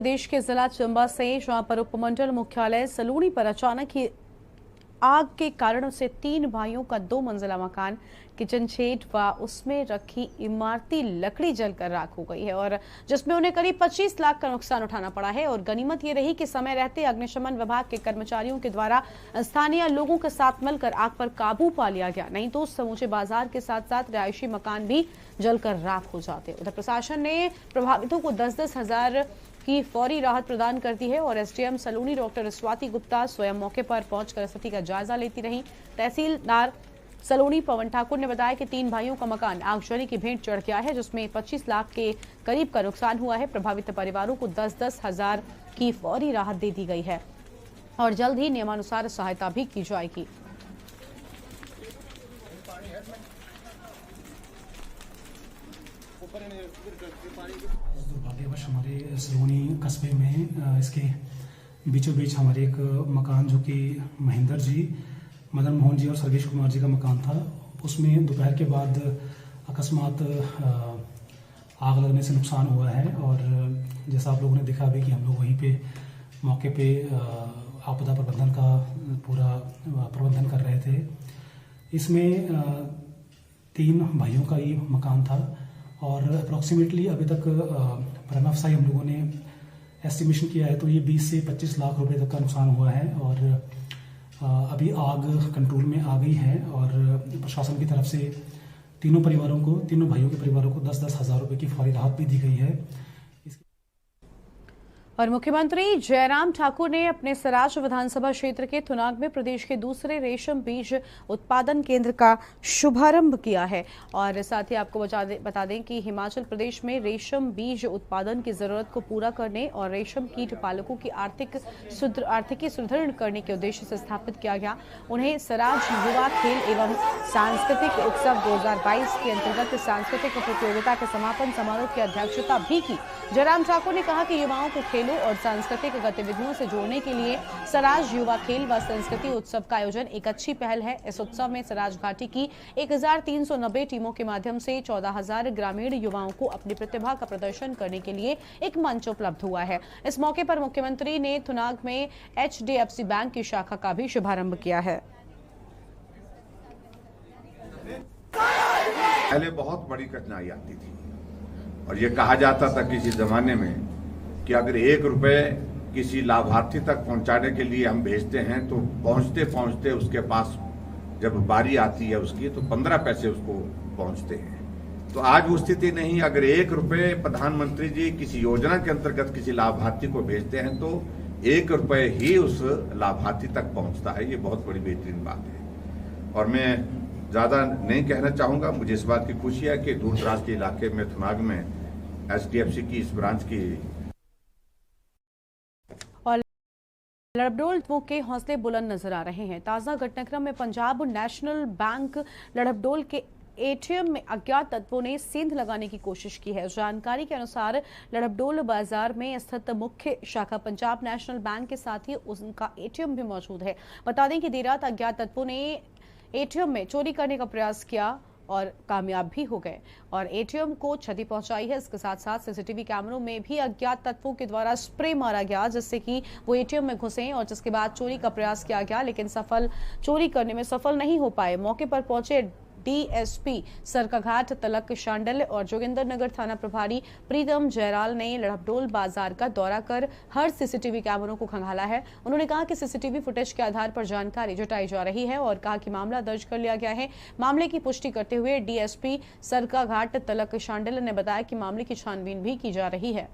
प्रदेश के जिला चंबा से जहां पर उपमंडल मुख्यालय सलूनी पर अचानक ही आग के कारण से 3 भाइयों का 2 मंजिला मकान, किचन शेड व उसमें रखी इमारती लकड़ी जलकर राख हो गई है और जिसमें उन्हें करीब 25 लाख का नुकसान उठाना पड़ा है। और गनीमत ये रही कि समय रहते अग्निशमन विभाग के कर्मचारियों के द्वारा स्थानीय लोगों के साथ मिलकर आग पर काबू पा लिया गया, नहीं तो समूचे बाजार के साथ साथ रिहायशी मकान भी जलकर राख हो जाते। उधर प्रशासन ने प्रभावितों को 10-10 हजार की फौरी राहत प्रदान कर दी है और एसडीएम सलूनी डॉक्टर स्वाति गुप्ता स्वयं मौके पर पहुंचकर स्थिति का जायजा लेती रही। तहसीलदार सलूनी पवन ठाकुर ने बताया कि 3 भाइयों का मकान आगजनी की भेंट चढ़ गया है, जिसमें 25 लाख के करीब का नुकसान हुआ है। प्रभावित परिवारों को 10-10 हजार की फौरी राहत दे दी गई है और जल्द ही नियमानुसार सहायता भी की जाएगी। दुर्भाग्यवश हमारे सलोनी कस्बे में इसके बीचों बीच हमारे एक मकान जो कि महेंद्र जी, मदन मोहन जी और सर्वेश कुमार जी का मकान था, उसमें दोपहर के बाद अकस्मात आग लगने से नुकसान हुआ है। और जैसा आप लोगों ने देखा अभी कि हम लोग वहीं पे मौके पे आपदा प्रबंधन का पूरा प्रबंधन कर रहे थे। इसमें 3 भाइयों का ये मकान था और अप्रॉक्सीमेटली अभी तक प्रमाफसाई हम लोगों ने एस्टिमेशन किया है तो ये 20 से 25 लाख रुपए तक का नुकसान हुआ है। और अभी आग कंट्रोल में आ गई है और प्रशासन की तरफ से तीनों भाइयों के परिवारों को 10-10 हजार रुपए की फौरी राहत भी दी गई है। और मुख्यमंत्री जयराम ठाकुर ने अपने सराज विधानसभा क्षेत्र के थुनाग में प्रदेश के दूसरे रेशम बीज उत्पादन केंद्र का शुभारंभ किया है। और साथ ही आपको बता दें कि हिमाचल प्रदेश में रेशम बीज उत्पादन की जरूरत को पूरा करने और रेशम कीट पालकों की आर्थिकी सुदृढ़ करने के उद्देश्य से स्थापित किया गया। उन्हें सराज युवा खेल एवं सांस्कृतिक उत्सव 2022 के अंतर्गत सांस्कृतिक प्रतियोगिता के समापन समारोह की अध्यक्षता भी की। जयराम ठाकुर ने कहा कि युवाओं को खेलों और सांस्कृतिक गतिविधियों से जोड़ने के लिए सराज युवा खेल व संस्कृति उत्सव का आयोजन एक अच्छी पहल है। इस उत्सव में सराज घाटी की 1390 टीमों के माध्यम से 14,000 ग्रामीण युवाओं को अपनी प्रतिभा का प्रदर्शन करने के लिए एक मंच उपलब्ध हुआ है। इस मौके पर मुख्यमंत्री ने थुनाग में HDFC बैंक की शाखा का भी शुभारंभ किया है। पहले बहुत बड़ी कठिनाई आती थी और ये कहा जाता था किसी जमाने में कि अगर 1 रुपए किसी लाभार्थी तक पहुंचाने के लिए हम भेजते हैं तो पहुंचते पहुंचते उसके पास जब बारी आती है उसकी तो 15 पैसे उसको पहुंचते हैं। तो आज वो स्थिति नहीं। अगर 1 रुपए प्रधानमंत्री जी किसी योजना के अंतर्गत किसी लाभार्थी को भेजते हैं तो 1 रुपए ही उस लाभार्थी तक पहुंचता है। ये बहुत बड़ी बेहतरीन बात है और मैं ज्यादा नहीं कहना चाहूंगा। मुझे इस बात की खुशी है कि दूर दराज के इलाके में थुनाग में HDFC की इस ब्रांच की लड़भडोल के हौसले बुलंद नजर आ रहे हैं। ताजा घटनाक्रम में पंजाब नेशनल बैंक लड़भडोल के एटीएम में अज्ञात तत्वों ने सेंध लगाने की कोशिश की है। जानकारी के अनुसार लड़भडोल बाजार में स्थित मुख्य शाखा पंजाब नेशनल बैंक के साथ ही उनका एटीएम भी मौजूद है। बता दें कि देर रात अज्ञात तत्वों ने एटीएम में चोरी करने का प्रयास किया और कामयाब भी हो गए और एटीएम को क्षति पहुंचाई है। इसके साथ साथ सीसीटीवी कैमरों में भी अज्ञात तत्वों के द्वारा स्प्रे मारा गया जिससे कि वो एटीएम में घुसे और जिसके बाद चोरी का प्रयास किया गया, लेकिन चोरी करने में सफल नहीं हो पाए। मौके पर पहुंचे DSP सरकाघाट तलक शांडल और जोगिंदरनगर थाना प्रभारी प्रीतम जयराल ने लड़भडोल बाजार का दौरा कर हर सीसीटीवी कैमरों को खंगाला है। उन्होंने कहा कि सीसीटीवी फुटेज के आधार पर जानकारी जुटाई जा रही है और कहा कि मामला दर्ज कर लिया गया है। मामले की पुष्टि करते हुए DSP सरकाघाट तलक शांडल ने बताया कि मामले की छानबीन भी की जा रही है।